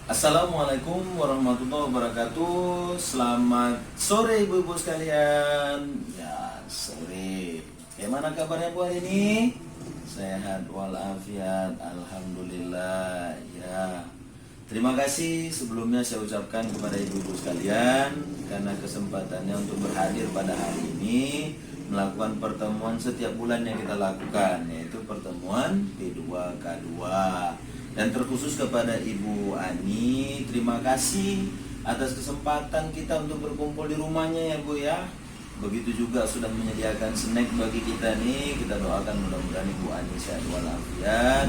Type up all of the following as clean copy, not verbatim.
Assalamualaikum warahmatullahi wabarakatuh. Selamat sore ibu-ibu sekalian. Ya, sore. Bagaimana kabarnya Bu hari ini? Sehat walafiat, alhamdulillah. Ya. Terima kasih sebelumnya saya ucapkan kepada ibu-ibu sekalian karena kesempatannya untuk berhadir pada hari ini melakukan pertemuan setiap bulan yang kita lakukan, yaitu pertemuan P2K2. Dan terkhusus kepada Ibu Ani, terima kasih atas kesempatan kita untuk berkumpul di rumahnya ya Bu ya. Begitu juga sudah menyediakan snack bagi kita nih. Kita doakan mudah-mudahan Ibu Ani sehat walafiat,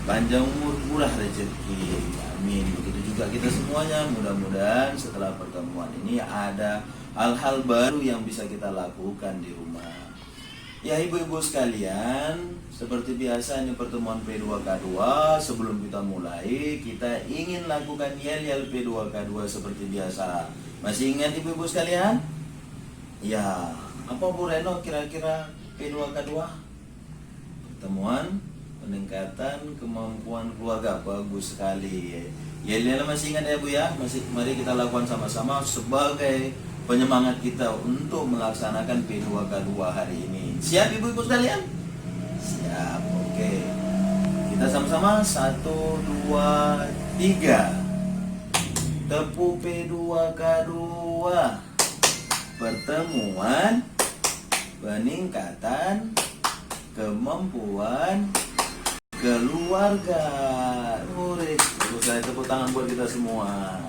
panjang umur, murah rezeki. Amin. Begitu juga kita semuanya, mudah-mudahan setelah pertemuan ini ada hal-hal baru yang bisa kita lakukan di rumah. Ya ibu-ibu sekalian, seperti biasa ini pertemuan P2K2. Sebelum kita mulai, kita ingin lakukan yel-yel P2K2 seperti biasa. Masih ingat ibu-ibu sekalian? Ya, apa Bu Reno kira-kira P2K2? Pertemuan peningkatan kemampuan keluarga. Bagus sekali. Yel-yel masih ingat ya Bu ya? Mari kita lakukan sama-sama sebagai penyemangat kita untuk melaksanakan P2K2 hari ini. Siap ibu-ibu sekalian? Siap, oke. Kita sama-sama 1, 2, 3. Tepu P2K2. Pertemuan peningkatan kemampuan keluarga. Saya tepuk tangan buat kita semua.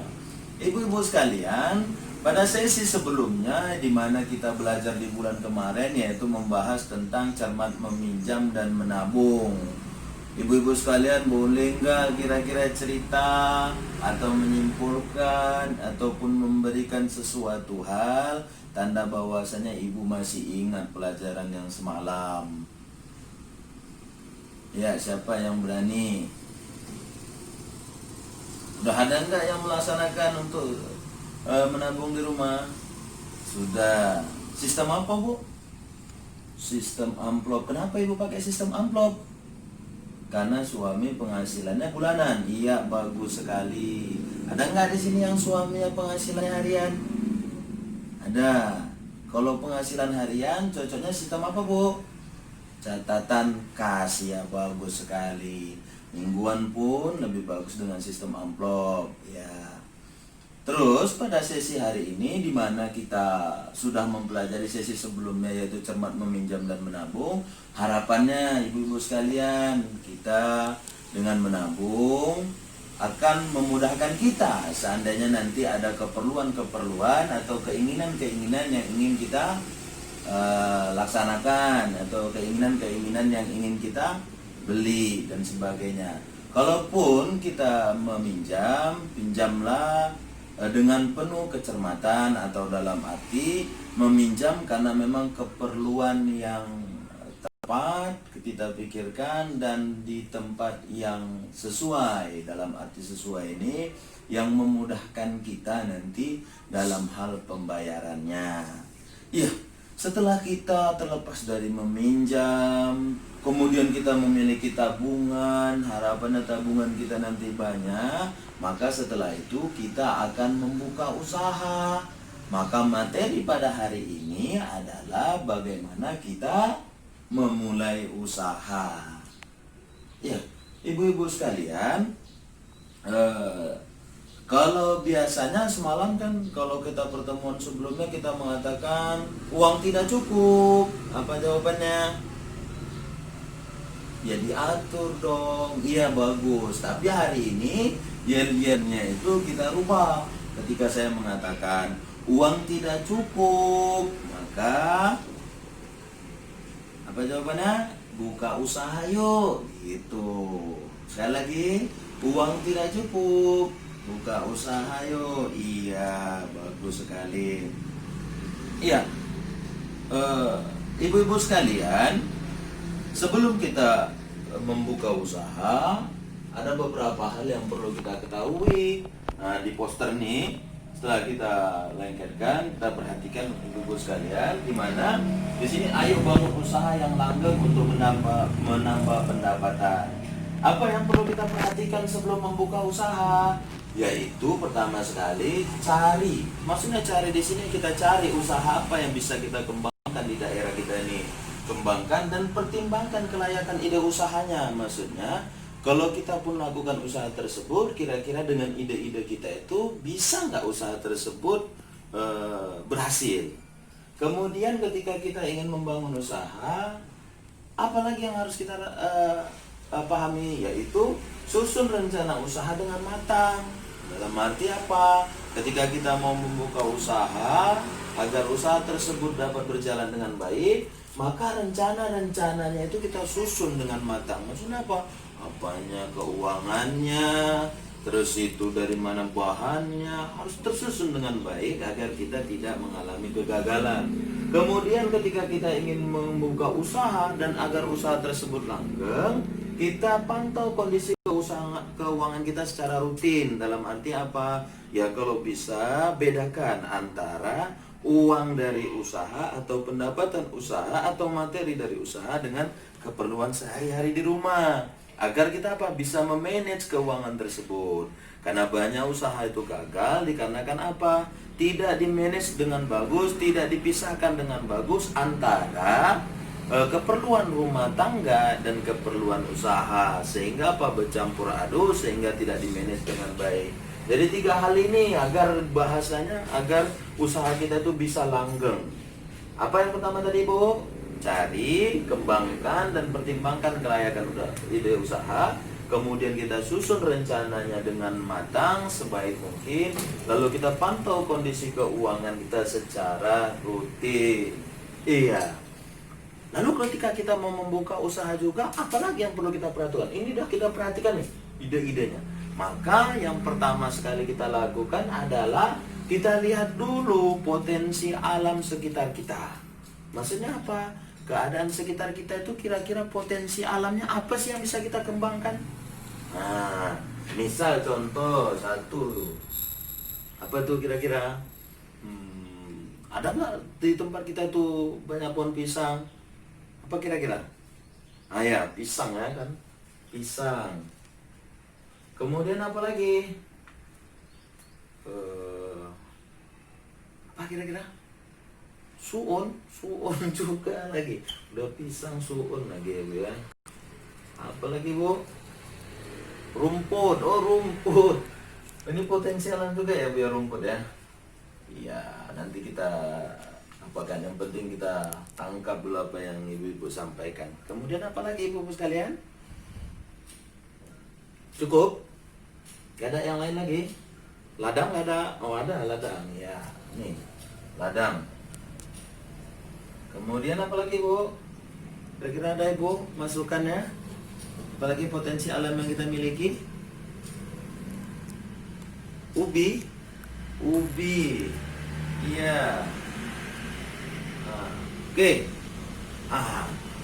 Ibu-ibu sekalian, pada sesi sebelumnya di mana kita belajar di bulan kemarin yaitu membahas tentang cermat meminjam dan menabung. Ibu-ibu sekalian boleh nggak kira-kira cerita atau menyimpulkan ataupun memberikan sesuatu hal tanda bahwasanya ibu masih ingat pelajaran yang semalam? Ya, siapa yang berani? Udah ada nggak yang melaksanakan untuk menabung di rumah? Sudah. Sistem apa Bu? Sistem amplop. Kenapa ibu pakai sistem amplop? Karena suami penghasilannya bulanan. Iya, bagus sekali. Ada nggak di sini yang suaminya penghasilannya harian? Ada. Kalau penghasilan harian cocoknya sistem apa Bu? Catatan kas. Ya, bagus sekali. Mingguan pun lebih bagus dengan sistem amplop. Ya. Terus pada sesi hari ini di mana kita sudah mempelajari sesi sebelumnya yaitu cermat meminjam dan menabung, harapannya ibu-ibu sekalian kita dengan menabung akan memudahkan kita seandainya nanti ada keperluan-keperluan atau keinginan-keinginan yang ingin kita laksanakan atau keinginan-keinginan yang ingin kita beli dan sebagainya. Kalaupun kita meminjam, pinjamlah dengan penuh kecermatan atau dalam arti meminjam karena memang keperluan yang tepat kita pikirkan dan di tempat yang sesuai. Dalam arti sesuai ini yang memudahkan kita nanti dalam hal pembayarannya. Iya, setelah kita terlepas dari meminjam, kemudian kita memiliki tabungan, harapannya tabungan kita nanti banyak, maka setelah itu kita akan membuka usaha. Maka materi pada hari ini adalah bagaimana kita memulai usaha. Ya, ibu-ibu sekalian, kalau biasanya semalam kan kalau kita pertemuan sebelumnya kita mengatakan uang tidak cukup. Apa jawabannya? Ya diatur dong. Iya bagus. Tapi hari ini yen-yennya itu kita rubah. Ketika saya mengatakan uang tidak cukup, maka apa jawabannya? Buka usaha yuk. Gitu. Sekali lagi, uang tidak cukup, buka usaha yuk. Iya, bagus sekali. Iya, ibu-ibu sekalian, sebelum kita membuka usaha, ada beberapa hal yang perlu kita ketahui. Nah, di poster nih, setelah kita lengketkan, kita perhatikan ibu-ibu sekalian, di mana di sini ayo bangun usaha yang langgeng untuk menambah pendapatan. Apa yang perlu kita perhatikan sebelum membuka usaha? Yaitu pertama sekali cari. Maksudnya cari di sini kita cari usaha apa yang bisa kita kembangkan di daerah kita ini. Kembangkan dan pertimbangkan kelayakan ide usahanya. Maksudnya kalau kita pun lakukan usaha tersebut, kira-kira dengan ide-ide kita itu bisa nggak usaha tersebut berhasil. Kemudian ketika kita ingin membangun usaha, apalagi yang harus kita pahami, yaitu susun rencana usaha dengan matang. Dalam arti apa? Ketika kita mau membuka usaha, agar usaha tersebut dapat berjalan dengan baik, maka rencana-rencananya itu kita susun dengan matang. Maksudnya apa? Apanya keuangannya, terus itu dari mana bahannya, harus tersusun dengan baik agar kita tidak mengalami kegagalan. Kemudian ketika kita ingin membuka usaha dan agar usaha tersebut langgeng, kita pantau kondisi keuangan kita secara rutin. Dalam arti apa? Ya kalau bisa bedakan antara uang dari usaha atau pendapatan usaha atau materi dari usaha dengan keperluan sehari-hari di rumah. Agar kita apa? Bisa memanage keuangan tersebut. Karena banyak usaha itu gagal dikarenakan apa? Tidak dimanage dengan bagus, tidak dipisahkan dengan bagus antara keperluan rumah tangga dan keperluan usaha, sehingga apa? Bercampur aduk, sehingga tidak dimanage dengan baik. Jadi 3 hal ini agar bahasanya agar usaha kita itu bisa langgeng. Apa yang pertama tadi, Bu? Cari, kembangkan dan pertimbangkan kelayakan ide usaha. Kemudian kita susun rencananya dengan matang sebaik mungkin. Lalu kita pantau kondisi keuangan kita secara rutin. Iya. Lalu ketika kita mau membuka usaha juga, apalagi yang perlu kita perhatikan? Ini udah kita perhatikan nih, ide-idenya. Maka yang pertama sekali kita lakukan adalah kita lihat dulu potensi alam sekitar kita. Maksudnya apa? Keadaan sekitar kita itu kira-kira potensi alamnya apa sih yang bisa kita kembangkan? Nah, misal contoh satu, apa tuh kira-kira? Ada nggak di tempat kita itu banyak pohon pisang? Apa kira-kira? Ah ya, pisang ya kan? Pisang. Kemudian apa lagi? Apa kira-kira? Suun juga lagi. Udah pisang, suun lagi ya. Apa lagi, Bu? Rumput. Oh, rumput. Ini potensialan juga ya, Bu, ya, rumput ya. Iya, nanti kita apakan, yang penting kita tangkap dulu apa yang Ibu-ibu sampaikan. Kemudian apa lagi, Ibu-ibu sekalian? Cukup? Gak ada yang lain lagi? Ladang gak ada? Oh, ada ladang. Ya, nih. Ladang. Kemudian apa lagi, Bu? Kira-kira ada, Ibu, masukannya? Apalagi potensi alam yang kita miliki? Ubi. Iya. Oke.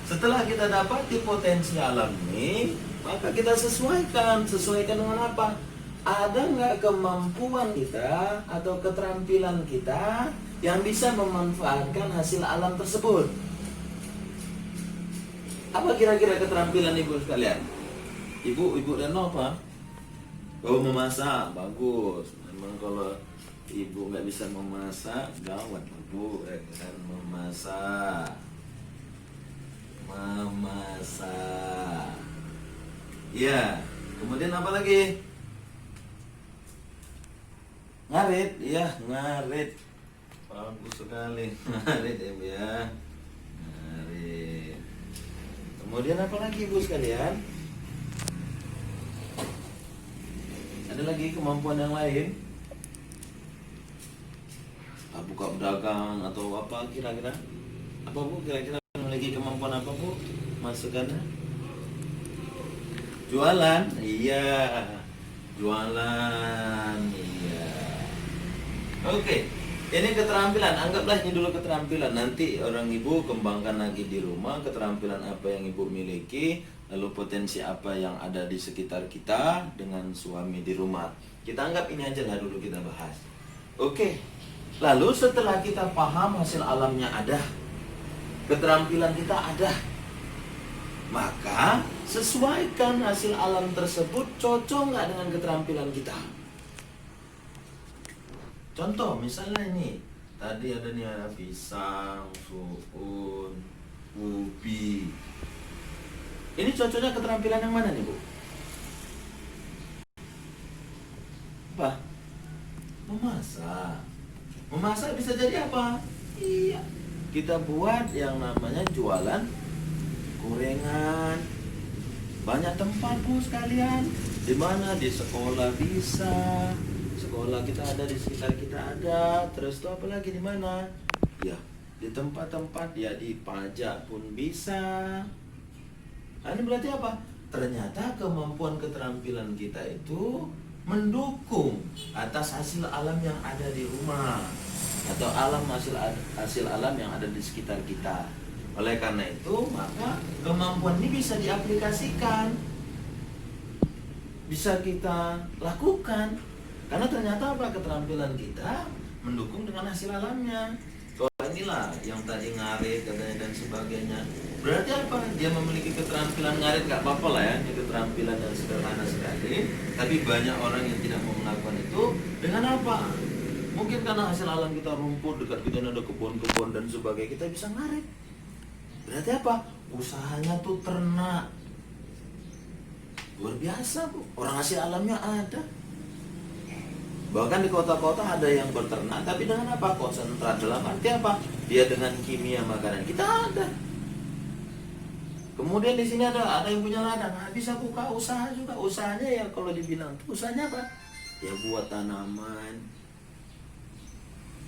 Setelah kita dapati potensi alam ini, maka kita sesuaikan dengan apa? Ada nggak kemampuan kita atau keterampilan kita yang bisa memanfaatkan hasil alam tersebut? Apa kira-kira keterampilan Ibu sekalian? Ibu dan apa? Oh, memasak, bagus. Memang kalau Ibu nggak bisa memasak, gawat, Ibu kan memasak. Ya, kemudian apa lagi? Ngarit, ya, ngarit. Bagus sekali, ngarit ya, Bu ya. Ngarit. Kemudian apa lagi, Bu sekalian? Ada lagi kemampuan yang lain? Buka pedagang atau apa kira-kira? Apa, Bu, kira-kira lagi kemampuan apa, Bu? Masukannya? Jualan? Iya. Jualan. Iya. Oke. Ini keterampilan, anggaplah ini dulu keterampilan. Nanti orang Ibu kembangkan lagi di rumah keterampilan apa yang Ibu miliki, lalu potensi apa yang ada di sekitar kita dengan suami di rumah. Kita anggap ini aja lah dulu kita bahas. Oke. Lalu setelah kita paham hasil alamnya ada, keterampilan kita ada, maka sesuaikan hasil alam tersebut cocok nggak dengan keterampilan kita. Contoh misalnya ini, tadi ada nih ada pisang, suun, ubi. Ini cocoknya keterampilan yang mana nih Bu? Apa? Memasak. Memasak bisa jadi apa? Iya, kita buat yang namanya jualan gorengan. Banyak tempat Bu sekalian. Di mana? Di sekolah bisa. Sekolah kita ada, di sekitar kita ada. Terus itu apa lagi di mana? Ya, di tempat-tempat ya, di pajak pun bisa. Nah, ini berarti apa? Ternyata kemampuan keterampilan kita itu mendukung atas hasil alam yang ada di rumah atau hasil alam yang ada di sekitar kita. Oleh karena itu, maka kemampuan ini bisa diaplikasikan, bisa kita lakukan. Karena ternyata apa? Keterampilan kita mendukung dengan hasil alamnya. Soal inilah yang tadi ngarit katanya dan sebagainya. Berarti apa? Dia memiliki keterampilan ngarit, gak apa-apa lah ya. Ini keterampilan yang sederhana sekali. Tapi banyak orang yang tidak mau melakukan itu dengan apa? Mungkin karena hasil alam kita rumput, dekat kita ada kebun-kebun dan sebagainya, kita bisa ngarit. Berarti apa? Usahanya tuh ternak. Luar biasa Bu. Orang hasil alamnya ada. Bahkan di kota-kota ada yang berternak, tapi dengan apa? Konsentrat. Dalam arti apa? Dia dengan kimia makanan. Kita ada. Kemudian di sini ada yang punya ladang. Nah, bisa buka usaha juga. Usahanya ya kalau dibilang tuh usahanya apa? Ya buat tanaman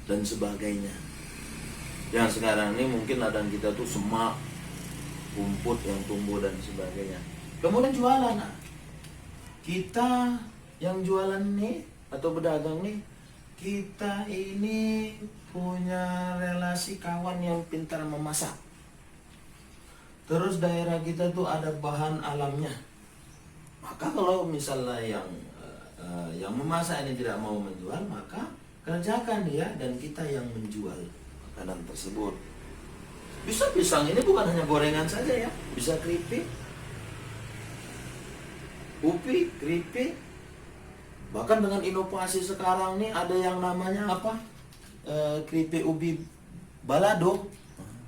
dan sebagainya. Yang sekarang ini mungkin ladang kita tuh semak, rumput yang tumbuh dan sebagainya. Kemudian jualan. Nah, kita yang jualan nih atau berdagang nih, kita ini punya relasi kawan yang pintar memasak. Terus daerah kita tuh ada bahan alamnya. Maka kalau misalnya yang memasak ini tidak mau menjual, maka kerjakan dia dan kita yang menjual makanan tersebut. Bisa pisang ini bukan hanya gorengan saja ya, bisa keripik, ubi, keripik. Bahkan dengan inovasi sekarang nih ada yang namanya apa? Keripik ubi balado.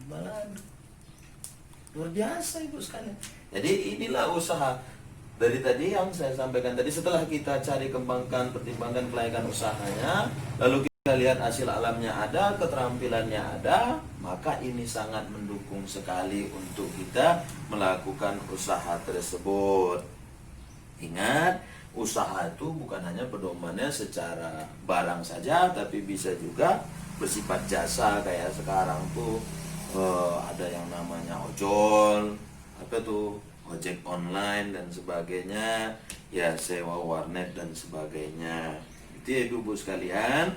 Balado. Luar biasa Ibu sekalian. Jadi inilah usaha. Dari tadi yang saya sampaikan tadi, setelah kita cari kembangkan, pertimbangkan kelayakan usahanya, lalu kita lihat hasil alamnya ada, keterampilannya ada, maka ini sangat mendukung sekali untuk kita melakukan usaha tersebut. Ingat, usaha itu bukan hanya pedomannya secara barang saja, tapi bisa juga bersifat jasa. Kayak sekarang tuh ada yang namanya ojol, apa tuh, ojek online dan sebagainya, ya sewa warnet dan sebagainya. Itu ya ibu sekalian.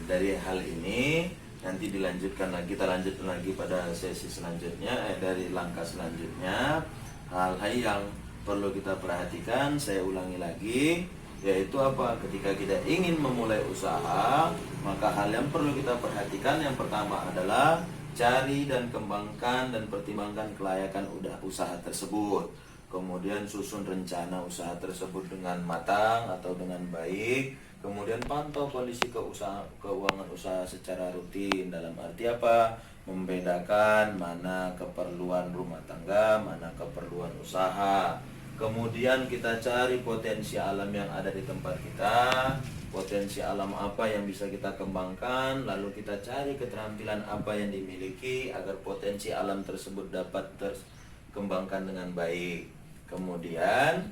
Dari hal ini nanti dilanjutkan lagi, kita lanjutkan lagi pada sesi selanjutnya, dari langkah selanjutnya. Hal-hal yang perlu kita perhatikan, saya ulangi lagi, yaitu apa? Ketika kita ingin memulai usaha, maka hal yang perlu kita perhatikan yang pertama adalah cari dan kembangkan dan pertimbangkan kelayakan usaha tersebut. Kemudian susun rencana usaha tersebut dengan matang atau dengan baik. Kemudian pantau kondisi keuangan usaha secara rutin. Dalam arti apa? Membedakan mana keperluan rumah tangga, mana keperluan usaha. Kemudian kita cari potensi alam yang ada di tempat kita, potensi alam apa yang bisa kita kembangkan, lalu kita cari keterampilan apa yang dimiliki agar potensi alam tersebut dapat terkembangkan dengan baik. Kemudian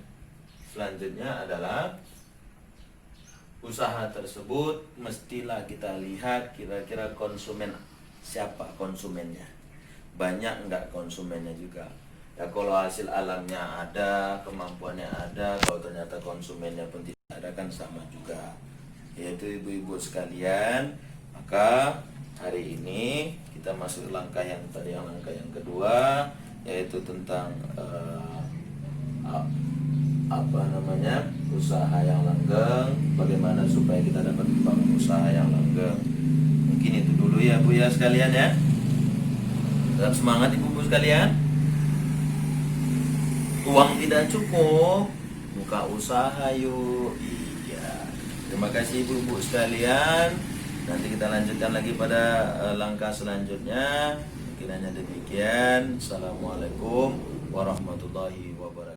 selanjutnya adalah usaha tersebut mestilah kita lihat kira-kira konsumen siapa konsumennya, banyak enggak konsumennya juga. Ya kalau hasil alamnya ada, kemampuannya ada, kalau ternyata konsumennya pun tidak ada kan sama juga. Yaitu ibu-ibu sekalian, maka hari ini kita masuk langkah yang tadi, langkah yang kedua, yaitu tentang usaha yang langgeng. Bagaimana supaya kita dapat membangun usaha yang langgeng. Mungkin itu dulu ya Bu ya sekalian ya. Tetap semangat ibu-ibu sekalian. Uang tidak cukup, buka usaha yuk. Iya. Terima kasih ibu-ibu sekalian. Nanti kita lanjutkan lagi pada langkah selanjutnya. Mungkin hanya demikian. Assalamualaikum warahmatullahi wabarakatuh.